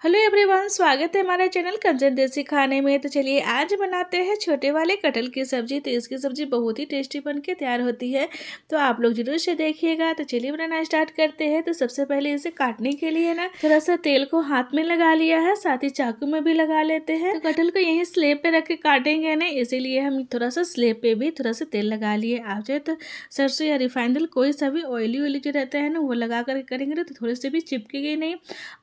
Hello everyone, स्वागत है हमारे चैनल कंचन देसी खाने में। तो चलिए आज बनाते हैं छोटे वाले कटहल की सब्जी। तो इसकी सब्जी बहुत ही टेस्टी बन के तैयार होती है, तो आप लोग जरूर से देखिएगा। तो चलिए बनाना स्टार्ट करते हैं। तो सबसे पहले इसे काटने के लिए ना थोड़ा सा तेल को हाथ में लगा लिया है, साथ ही चाकू में भी लगा लेते हैं। तो कटहल को यही स्लेब पे रख के काटेंगे ना, इसीलिए हम थोड़ा सा स्लेब पे भी थोड़ा सा तेल लगा लिए। आप चाहे तो सरसों या रिफाइंड तेल, कोई सा भी ऑयली जो रहता है ना, वो लगा कर करेंगे ना तो थोड़े से भी चिपकेगी नहीं।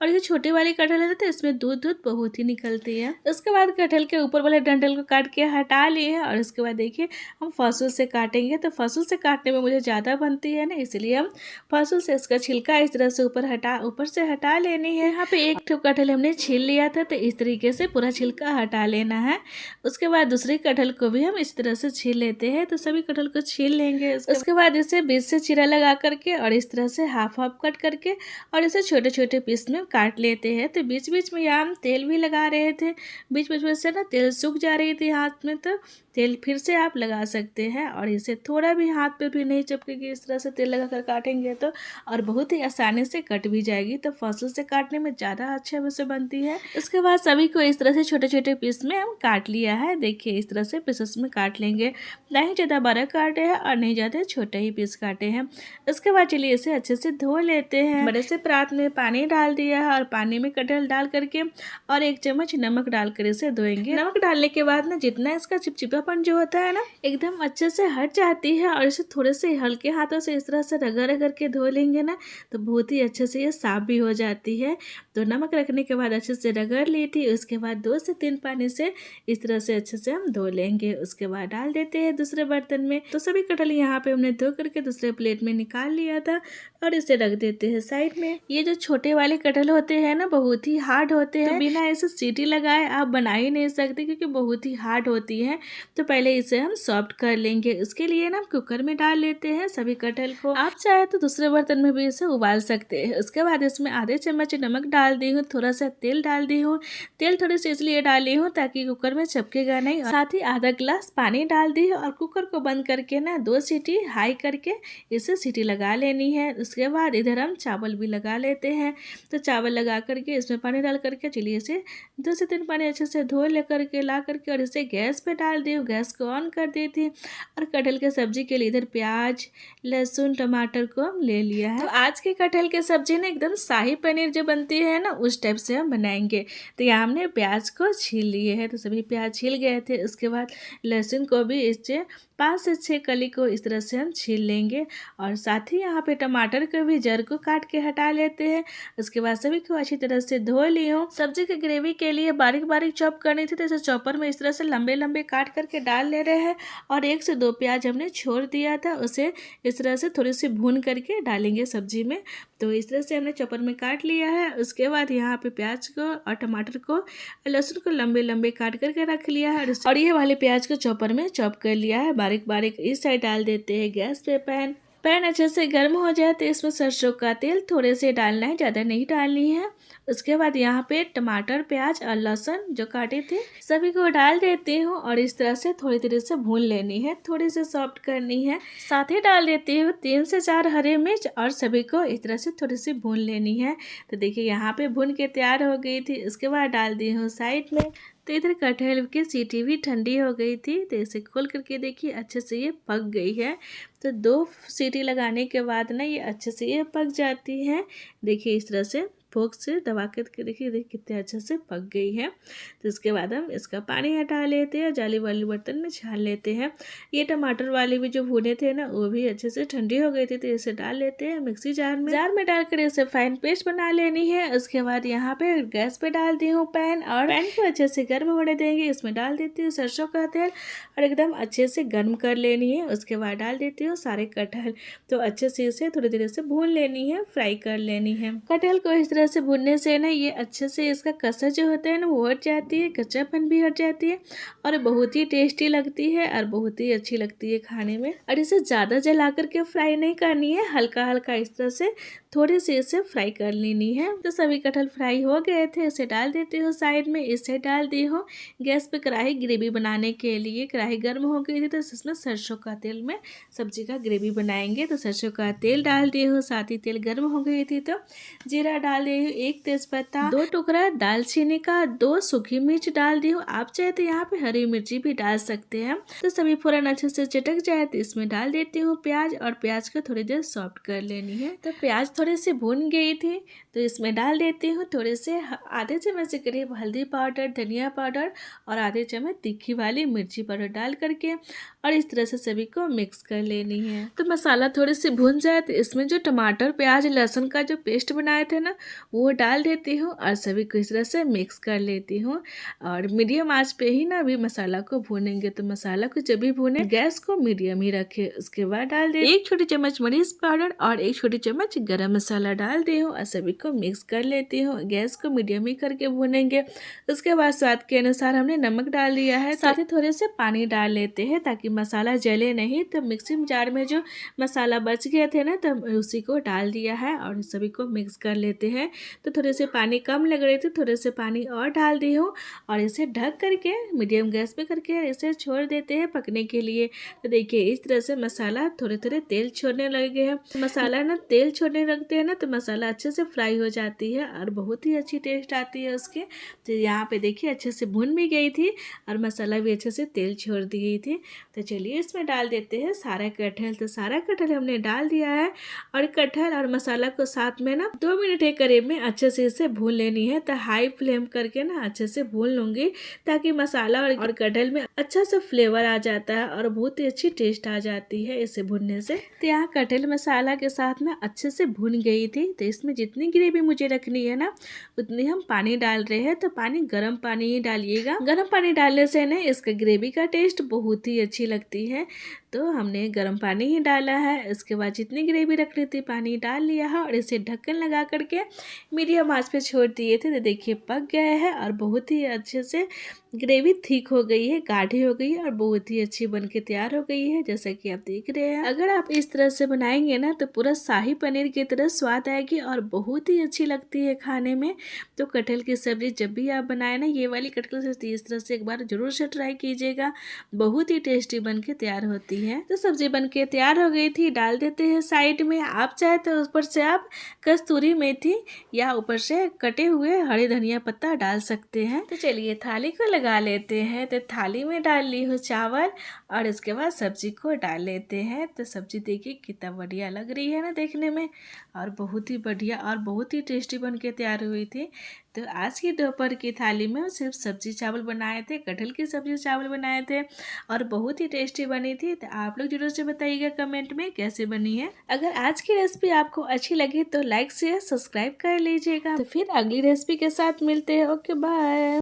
और ये छोटे वाली कटहल है तो इसमें दूध बहुत ही निकलती है। उसके बाद कटहल के ऊपर वाले डंठल को काट के हटा लिए हैं। और उसके बाद देखिए हम फसूल से काटेंगे। तो फसूल से काटने में मुझे ज़्यादा बनती है ना, इसलिए हम फसूल से इसका छिलका इस तरह से ऊपर से हटा लेनी है। यहाँ पे एक ठो कटहल हमने छील लिया था, तो इस तरीके से पूरा छिलका हटा लेना है। उसके बाद दूसरी कटहल को भी हम इस तरह से छील लेते हैं। तो सभी कटहल को छील लेंगे। उसके बाद इसे बीच से चीरा लगा करके और इस तरह से हाफ कट करके और इसे छोटे छोटे पीस में काट लेते हैं। तो बीच बीच में हम तेल भी लगा रहे थे, बीच बीच में से ना तेल सूख जा रही थी हाथ में, तो तेल फिर से आप लगा सकते हैं। और इसे थोड़ा भी हाथ पे भी नहीं चिपकेगी, इस तरह से तेल लगा कर काटेंगे तो, और बहुत ही आसानी से कट भी जाएगी। तो फसूल से काटने में ज़्यादा अच्छे से बनती है। उसके बाद सभी को इस तरह से छोटे छोटे पीस में हम काट लिया है। देखिए इस तरह से पीसेस में काट लेंगे, नहीं ज़्यादा बड़ा काटे हैं और नहीं ज़्यादा छोटे ही पीस काटे हैं। उसके बाद चलिए इसे अच्छे से धो लेते हैं। बड़े से परात में पानी डाल दिया है और पानी में कटहल डाल करके और 1 चम्मच नमक डालकर इसे धोएंगे। नमक डालने के बाद ना जितना इसका चिपचिपापन जो होता है ना, एकदम अच्छे से हट जाती है। और इसे थोड़े से हल्के हाथों से इस तरह से रगड़ के धो लेंगे ना, तो बहुत ही अच्छे से ये साफ भी हो जाती है। तो नमक रखने के बाद अच्छे से रगड़ ली थी। उसके बाद 2 से 3 पानी से इस तरह से अच्छे से हम धो लेंगे। उसके बाद डाल देते हैं दूसरे बर्तन में। तो सभी कटहल यहाँ पे हमने धो करके दूसरे प्लेट में निकाल लिया था और इसे रख देते हैं साइड में। ये जो छोटे वाले कटहल होते हैं ना, बहुत ही हार्ड होते हैं, तो बिना ऐसे सीटी लगाए आप बना ही नहीं सकते, क्योंकि बहुत ही हार्ड होती है। तो पहले इसे हम सॉफ्ट कर लेंगे। उसके लिए ना कुकर में डाल लेते हैं सभी कटहल को। आप चाहे तो दूसरे बर्तन में भी इसे उबाल सकते हैं। उसके बाद इसमें आधे चम्मच नमक डाल दी हूँ, थोड़ा सा तेल डाल दी हूँ। तेल थोड़ी सी इसलिए डाली हूँ ताकि कुकर में चिपकेगा नहीं। साथ ही आधा गिलास पानी डाल दी और कुकर को बंद करके ना 2 सीटी हाई करके इसे सीटी लगा लेनी है। उसके बाद इधर हम चावल भी लगा लेते हैं। तो चावल लगा करके इसमें पानी डाल करके चलिए इसे 2 से 3 पानी अच्छे से धो ले करके ला करके और इसे गैस पे डाल दी। गैस को ऑन कर दी थी और कटहल के सब्जी के लिए इधर प्याज, लहसुन, टमाटर को हम ले लिया है। तो आज के कटहल के सब्जी ना एकदम शाही पनीर जो बनती है ना, उस टाइप से हम बनाएंगे। तो यहाँ हमने प्याज को छील लिए है, तो सभी प्याज छील गए थे। उसके बाद लहसुन को भी इससे 5 से 6 कली को इस तरह से हम छील लेंगे। और साथ ही यहाँ पे टमाटर को भी जड़ को काट के हटा लेते हैं। उसके बाद सभी को अच्छी तरह से धो ली हूँ। सब्जी की ग्रेवी के लिए बारीक बारीक चॉप करनी थी, तो इसे चॉपर में इस तरह से लंबे लंबे काट करके डाल ले रहे हैं। और 1 से 2 प्याज हमने छोड़ दिया था, उसे इस तरह से थोड़ी सी भून करके डालेंगे सब्जी में। तो इस तरह से हमने चॉपर में काट लिया है। उसके बाद यहाँ पे प्याज को और टमाटर को और लहसुन को लंबे लंबे काट करके रख लिया है। और ये वाले प्याज को चॉपर में चॉप कर लिया है बारीक बारीक। इस साइड डाल देते हैं गैस पे पैन अच्छे से गर्म हो जाए तो इसमें सरसों का तेल थोड़े से डालना है, ज़्यादा नहीं डालनी है। उसके बाद यहाँ पे टमाटर, प्याज और लहसुन जो काटे थे सभी को डाल देती हूँ और इस तरह से थोड़ी देर से भून लेनी है, थोड़ी सी सॉफ्ट करनी है। साथ ही डाल देती हूँ 3 से 4 हरे मिर्च और सभी को इस तरह से थोड़ी सी भून लेनी है। तो देखिए यहाँ पे भून के तैयार हो गई थी। उसके बाद डाल दी हूँ साइड में। तो इधर कटहल की सीटी भी ठंडी हो गई थी, तो इसे खोल करके देखिए अच्छे से ये पक गई है। तो 2 सीटी लगाने के बाद ना ये अच्छे से ये पक जाती है। देखिए इस तरह से फोक से दबा के देखिए कितने अच्छे से पक गई है। तो इसके बाद हम इसका पानी हटा लेते हैं, जाली वाली बर्तन में छान लेते हैं। ये टमाटर वाले भी जो भुने थे ना, वो भी अच्छे से ठंडी हो गई थी, तो इसे डाल लेते हैं मिक्सी जार में डालकर इसे फाइन पेस्ट बना लेनी है। उसके बाद यहाँ पे गैस पे डाल दी हूँ पैन, और पैन को अच्छे से गर्म होने देंगे। इसमें डाल देती हूँ सरसों का तेल और एकदम अच्छे से गर्म कर लेनी है। उसके बाद डाल देती हूँ सारे कटहल। तो अच्छे से इसे थोड़ी देर से भून लेनी है, फ्राई कर लेनी है। कटहल को इस तरह से भूनने से ना ये अच्छे से इसका कसा जो होता है ना, वो हट जाती है, कच्चापन भी हट जाती है और बहुत ही टेस्टी लगती है और बहुत ही अच्छी लगती है खाने में। और इसे ज़्यादा जला करके फ्राई नहीं करनी है, हल्का हल्का इस तरह से थोड़ी सी इसे फ्राई कर लेनी है। तो सभी कटहल फ्राई हो गए थे, इसे डाल देती हूँ साइड में। इसे डाल दी हूँ गैस पे कढ़ाई ग्रेवी बनाने के लिए। कढ़ाई गर्म हो गई थी, तो इसमें सरसों का तेल में सब्जी का ग्रेवी बनाएंगे। तो सरसों का तेल डाल दी हूँ, साथ ही तेल गर्म हो गई थी तो जीरा डाल रही हूँ, 1 तेजपत्ता, 2 टुकड़ा दालचीनी का, 2 सूखी मिर्च डाल दी हूँ। आप चाहे तो यहाँ पे हरी मिर्ची भी डाल सकते हैं। तो सभी फोरन अच्छे से चटक जाए तो इसमें डाल देती हूँ प्याज, और प्याज को थोड़ी देर सॉफ्ट कर लेनी है। तो प्याज थोड़ी सी भून गई थी तो इसमें डाल देती हूँ थोड़े से आधे चम्मच के करीब हल्दी पाउडर, धनिया पाउडर और आधे चम्मच तीखी वाली मिर्ची पाउडर डाल करके, और इस तरह से सभी को मिक्स कर लेनी है। तो मसाला थोड़ी सी भून जाए तो इसमें जो टमाटर, प्याज, लहसुन का जो पेस्ट बनाए थे ना, वो डाल देती हूँ और सभी को इस तरह से मिक्स कर लेती हूँ। और मीडियम आंच पे ही ना अभी मसाला को भूनेंगे। तो मसाला को जब भी भूने गैस को मीडियम ही रखे। उसके बाद डाल दे 1 छोटी चम्मच मिर्च पाउडर और 1 छोटी चम्मच गरम मसाला डाल दी हूँ और सभी को मिक्स कर लेती हूँ। गैस को मीडियम ही करके भूनेंगे। उसके बाद स्वाद के अनुसार हमने नमक डाल दिया है, साथ ही थोड़े से पानी डाल लेते हैं ताकि मसाला जले नहीं। तो मिक्सिंग जार में जो मसाला बच गए थे ना, तो उसी को डाल दिया है और सभी को मिक्स कर लेते हैं। तो थोड़े से पानी कम लग रहे थे, थोड़े से पानी और डाल दी हूँ और इसे ढक करके मीडियम गैस पे करके इसे छोड़ देते हैं पकने के लिए। तो देखिए इस तरह से मसाला थोड़े थोड़े तेल छोड़ने लगे हैं। मसाला ना तेल छोड़ने लगते हैं ना तो मसाला अच्छे से फ्राई हो जाती है और बहुत ही अच्छी टेस्ट आती है उसके। तो यहाँ पे देखिए अच्छे से भुन भी गई थी और मसाला भी अच्छे से तेल छोड़ दी गई थी। तो चलिए इसमें डाल देते हैं सारा कटहल। तो सारा कटहल हमने डाल दिया है और कटहल और मसाला को साथ में ना 2 मिनट के करीब में अच्छे से इसे भून लेनी है। तो हाई फ्लेम करके ना अच्छे से भून लूंगी ताकि मसाला और कटहल में अच्छा सा फ्लेवर आ जाता है और बहुत ही अच्छी टेस्ट आ जाती है इसे भूनने से। तो यहाँ कटहल मसाला के साथ ना अच्छे से भून गई थी। तो इसमें जितनी ग्रेवी मुझे रखनी है ना उतनी हम पानी डाल रहे हैं। तो पानी गर्म पानी ही डालिएगा। गर्म पानी डालने से ना इसका ग्रेवी का टेस्ट बहुत ही अच्छी लगती है। तो हमने गर्म पानी ही डाला है। इसके बाद जितनी ग्रेवी रखनी थी पानी डाल लिया है और इसे ढक्कन लगा करके मीडियम आंच पे छोड़ दिए थे। तो देखिए पक गया है और बहुत ही अच्छे से ग्रेवी थिक हो गई है, गाढ़ी हो गई है और बहुत ही अच्छी बनके तैयार हो गई है जैसा कि आप देख रहे हैं। अगर आप इस तरह से बनाएंगे ना तो पूरा शाही पनीर की तरह स्वाद आएगी और बहुत ही अच्छी लगती है खाने में। तो कटहल की सब्जी जब भी आप बनाए ना ये वाली कटहल की सब्जी इस तरह से एक बार जरूर से ट्राई कीजिएगा, बहुत ही टेस्टी बनके तैयार होती है। तो सब्जी बनके तैयार हो गई थी, डाल देते हैं साइड में। आप चाहे तो ऊपर से आप कस्तूरी मेथी या ऊपर से कटे हुए हरे धनिया पत्ता डाल सकते हैं। तो चलिए थाली को लगा लेते हैं। तो थाली में डाल ली हूँ चावल और इसके बाद सब्जी को डाल लेते हैं। तो सब्जी देखिए कितना बढ़िया लग रही है ना देखने में, और बहुत ही बढ़िया और बहुत ही टेस्टी बन के तैयार हुई थी। तो आज की दोपहर की थाली में सिर्फ सब्जी चावल बनाए थे, कटहल की सब्जी चावल बनाए थे और बहुत ही टेस्टी बनी थी। तो आप लोग जरूर से बताइएगा कमेंट में कैसे बनी है। अगर आज की रेसिपी आपको अच्छी लगी तो लाइक शेयर सब्सक्राइब कर लीजिएगा। तो फिर अगली रेसिपी के साथ मिलते हैं। Okay bye.